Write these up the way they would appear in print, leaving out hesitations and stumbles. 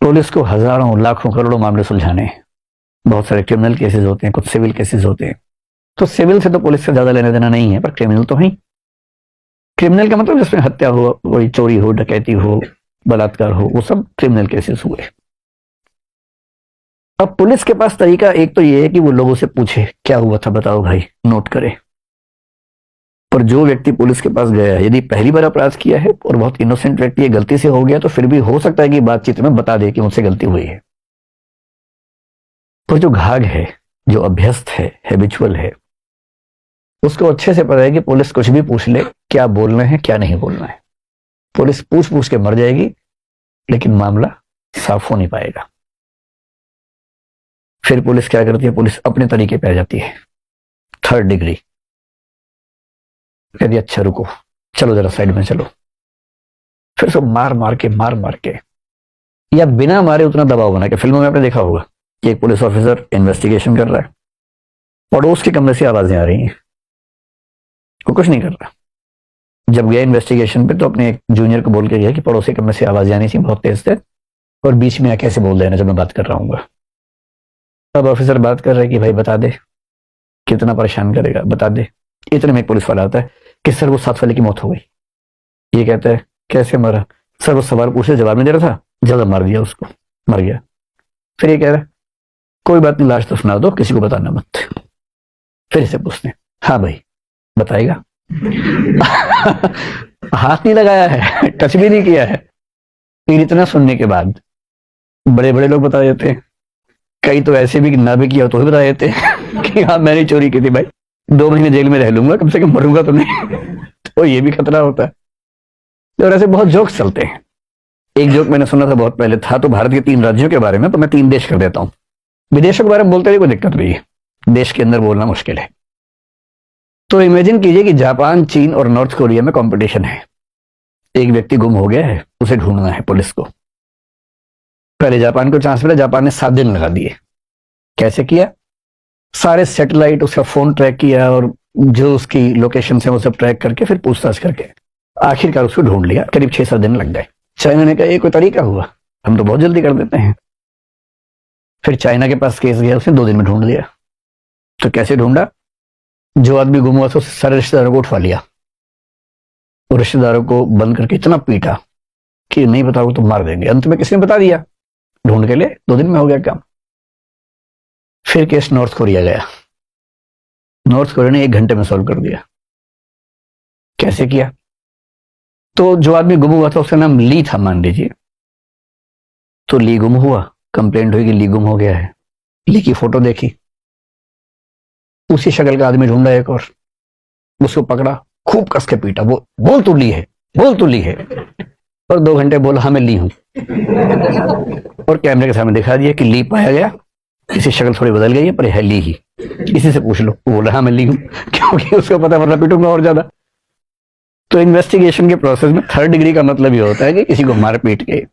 Police को हजारों लाखों करोड़ों मामले सुलझाने हैं। बहुत सारे क्रिमिनल केसेस होते हैं, कुछ सिविल केसेस होते हैं। तो सिविल से तो पुलिस से ज्यादा लेना देना नहीं है, पर क्रिमिनल तो है। क्रिमिनल का मतलब जिसमें हत्या हो, कोई चोरी हो, डकैती हो, बलात्कार हो, वो सब क्रिमिनल केसेस हुए। अब पुलिस के पास तरीका एक तो ये है कि वो लोगों से पूछे क्या हुआ था, बताओ भाई, नोट करे। पर जो व्यक्ति पुलिस के पास गया है, यदि पहली बार अपराध किया है और बहुत इनोसेंट व्यक्ति है, गलती से हो गया, तो फिर भी हो सकता है कि बातचीत में बता दे कि मुझसे गलती हुई है। पर जो घाघ है, जो अभ्यस्त है, हैबिचुअल है, उसको अच्छे से पता है कि पुलिस कुछ भी पूछ ले, क्या बोलना है क्या नहीं बोलना है। पुलिस पूछ पूछ के मर जाएगी, लेकिन मामला साफ हो नहीं पाएगा। फिर पुलिस क्या करती है? पुलिस अपने तरीके पे आ जाती है, थर्ड डिग्री। कहती अच्छा रुको, चलो जरा साइड में चलो। फिर सब मार मार के या बिना मारे उतना दबाव बना के, फिल्मों में आपने देखा होगा कि एक पुलिस ऑफिसर इन्वेस्टिगेशन कर रहा है, पड़ोस के कमरे से आवाजें आ रही हैं, वो कुछ नहीं कर रहा। जब गया इन्वेस्टिगेशन पे तो अपने एक जूनियर को बोल के गया कि पड़ोसी कमरे से आवाजें आनी चाहिए बहुत तेज थे, और बीच में कैसे बोल देना जब मैं बात कर रहा हूँ। अब ऑफिसर बात कर रहा है कि भाई बता दे, कितना परेशान करेगा, बता दे। इतने में एक पुलिस वाला आता है कि सर वो साथ वाले की मौत हो गई। ये कहता है कैसे मरा? सर वो सवाल पूछे जवाब नहीं दे रहा था, ज्यादा मार दिया उसको, मर गया। फिर ये कह रहा है कोई बात नहीं, लाश तो सुना दो, किसी को बताना मत। फिर इसे पूछते हैं हाँ भाई बताएगा? हाथ नहीं लगाया है, टच भी नहीं किया है। फिर इतना सुनने के बाद बड़े बड़े लोग बता देते हैं, कई तो ऐसे भी ना भी किया तो भी बता देते हैं कि हाँ मैंने चोरी की थी भाई, 2 महीने जेल में रह लूंगा, कम से कम मरूंगा तो नहीं। तो ये भी खतरा होता है। और ऐसे बहुत जोक्स चलते हैं। एक जोक मैंने सुना था बहुत पहले, था तो भारत के 3 राज्यों के बारे में, तो मैं 3 देश कर देता हूं। विदेशों के बारे में बोलते हुए कोई दिक्कत नहीं है, देश के अंदर बोलना मुश्किल है। तो इमेजिन कीजिए कि जापान, चीन और नॉर्थ कोरिया में कंपटीशन है। एक व्यक्ति गुम हो गया है, उसे ढूंढना है पुलिस को। पहले जापान को चांस मिला, जापान ने 7 दिन लगा दिए। कैसे किया? सारे सैटेलाइट, उसका फोन ट्रैक किया, और जो उसकी लोकेशन है वो सब ट्रैक करके फिर पूछताछ करके आखिरकार उसको ढूंढ लिया। करीब 6-7 दिन लग गए। चाइना ने कहा ये कोई तरीका हुआ, हम तो बहुत जल्दी कर देते हैं। फिर चाइना के पास केस गया, उसने 2 दिन में ढूंढ लिया। तो कैसे ढूंढा? जो आदमी गुम हुआ था उससे सारे रिश्तेदारों को उठवा लिया, और रिश्तेदारों को बंद करके इतना पीटा कि नहीं बताओ तो मार देंगे। अंत में किसने बता दिया, ढूंढ के लिए 2 दिन में हो गया काम। फिर केस नॉर्थ कोरिया गया, नॉर्थ कोरिया ने 1 घंटे में सॉल्व कर दिया। कैसे किया? तो जो आदमी गुम हुआ था उसका नाम ली था मान लीजिए, तो ली गुम हुआ, कंप्लेंट हुई कि ली गुम हो गया है। ली की फोटो देखी, उसी शक्ल का आदमी ढूंढा एक और, उसको पकड़ा, खूब कस के पीटा। वो बोल तू ली है, बोल तू ली है। और 2 घंटे बोला हाँ मैं ली हूं, और कैमरे के सामने दिखा दिया कि ली पाया गया, इसी शक्ल थोड़ी बदल गई है पर है ली ही, इसी से पूछ लो। वो बोला हाँ मैं ली हूं, क्योंकि उसको पता वरना पीटूंगा और ज्यादा। तो इन्वेस्टिगेशन के प्रोसेस में 3rd डिग्री का मतलब ये होता है कि किसी को मार पीट के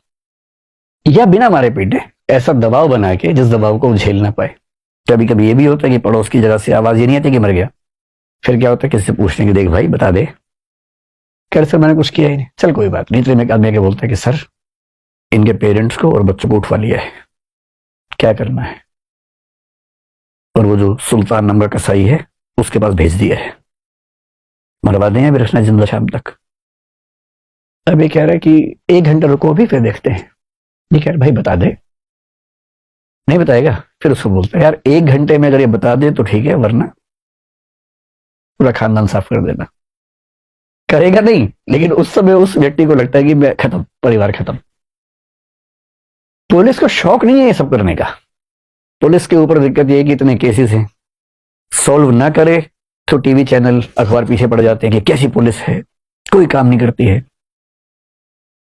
या बिना मारे पीटे ऐसा दबाव बना के जिस दबाव को वो झेल ना पाए। कभी कभी ये भी होता है कि पड़ोस की जगह से आवाज ये नहीं आती कि मर गया। फिर क्या होता है, किसी से पूछने की, देख भाई बता दे। कह सर मैंने कुछ किया ही नहीं। चल कोई बात नहीं। तो एक आदमी के बोलता है कि सर इनके पेरेंट्स को और बच्चों को उठवा लिया है, क्या करना है? और वो जो सुल्तान नंबर कसाई है उसके पास भेज दिया है, मरवा दें अभी रखना जिंदा शाम तक। अभी कह रहा है कि 1 घंटा रुको अभी फिर देखते हैं। ये कह रहा भाई बता दे, नहीं बताएगा। फिर उसको बोलता है यार 1 घंटे में अगर ये बता दे तो ठीक है, वरना पूरा खानदान साफ कर देना। करेगा नहीं, लेकिन उस समय उस व्यक्ति को लगता है कि मैं खत्म, परिवार खत्म। पुलिस को शौक नहीं है ये सब करने का। पुलिस के ऊपर दिक्कत ये है कि इतने केसेस हैं, सॉल्व ना करे तो टीवी चैनल, अखबार पीछे पड़ जाते हैं कि कैसी पुलिस है, कोई काम नहीं करती है।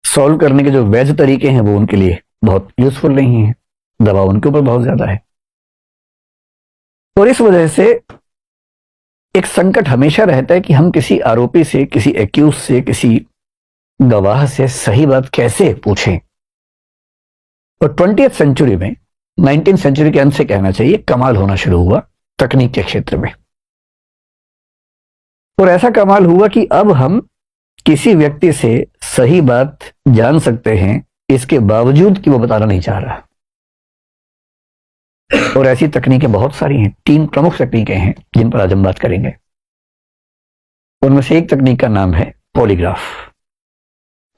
सॉल्व करने के जो वैध तरीके हैं वो उनके लिए बहुत यूजफुल नहीं है, दबाव उनके ऊपर बहुत ज्यादा है। और इस वजह से एक संकट हमेशा रहता है कि हम किसी आरोपी से, किसी एक्यूज से, किसी गवाह से सही बात कैसे पूछें। और 20th सेंचुरी में, 19th सेंचुरी के अंत से कहना चाहिए, कमाल होना शुरू हुआ तकनीक के क्षेत्र में। और ऐसा कमाल हुआ कि अब हम किसी व्यक्ति से सही बात जान सकते हैं इसके बावजूद कि वो बताना नहीं चाह रहा। और ऐसी तकनीकें बहुत सारी हैं, 3 प्रमुख तकनीकें हैं जिन पर आज हम बात करेंगे। उनमें से एक तकनीक का नाम है पॉलीग्राफ,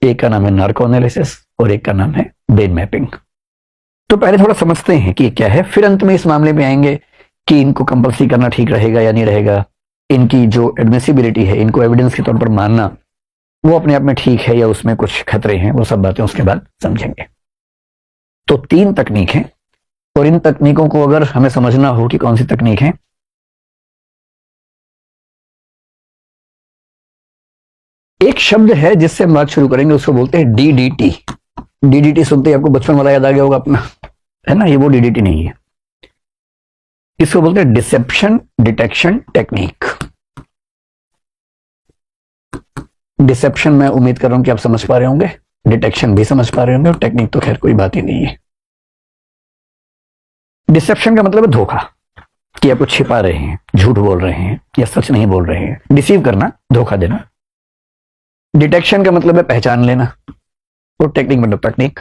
एक का नाम है नार्को एनालिसिस और एक का नाम है ब्रेन मैपिंग। तो पहले थोड़ा समझते हैं कि क्या है, फिर अंत में इस मामले में आएंगे कि इनको कंपल्सरी करना ठीक रहेगा या नहीं रहेगा, इनकी जो एडमिसिबिलिटी है, इनको एविडेंस के तौर पर मानना वो अपने आप में ठीक है या उसमें कुछ खतरे हैं, वो सब बातें उसके बाद समझेंगे। तो 3 तकनीक हैं और इन तकनीकों को अगर हमें समझना हो कि कौन सी तकनीक है, एक शब्द है जिससे हम बात शुरू करेंगे, उसको बोलते हैं डीडीटी। डीडीटी सुनते ही आपको बचपन वाला याद आ गया होगा अपना, है ना, ये वो डीडीटी नहीं है। इसको बोलते हैं डिसेप्शन डिटेक्शन टेक्निक। डिसेप्शन मैं उम्मीद कर रहा हूं कि आप समझ पा रहे होंगे, डिटेक्शन भी समझ पा रहे होंगे, और टेक्निक तो खैर कोई बात ही नहीं है। डिसेप्शन का मतलब है धोखा, कि आप कुछ छिपा रहे हैं, झूठ बोल रहे हैं या सच नहीं बोल रहे हैं, डिसीव करना, धोखा देना। डिटेक्शन का मतलब है पहचान लेना, और टेक्निक मतलब तकनीक।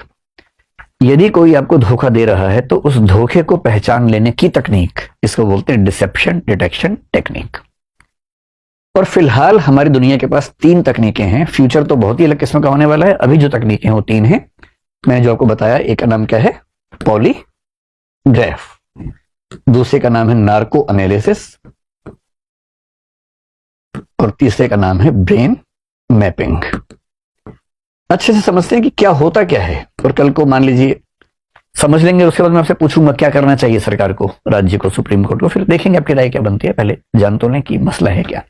यदि कोई आपको धोखा दे रहा है तो उस धोखे को पहचान लेने की तकनीक, इसको बोलते हैं डिसेप्शन डिटेक्शन टेक्निक। और फिलहाल हमारी दुनिया के पास 3 तकनीकें हैं। फ्यूचर तो बहुत ही अलग किस्म का होने वाला है, अभी जो तकनीकें हैं वो 3 हैं। मैंने जो आपको बताया, एक का नाम क्या है, पॉलीग्राफ, दूसरे का नाम है नार्को एनालिसिस, और तीसरे का नाम है ब्रेन मैपिंग। अच्छे से समझते हैं कि क्या होता क्या है, और कल को मान लीजिए समझ लेंगे, उसके बाद मैं आपसे पूछूंगा क्या करना चाहिए सरकार को, राज्य को, सुप्रीम कोर्ट को, फिर देखेंगे आपकी राय क्या बनती है। पहले जान तो लें कि मसला है क्या।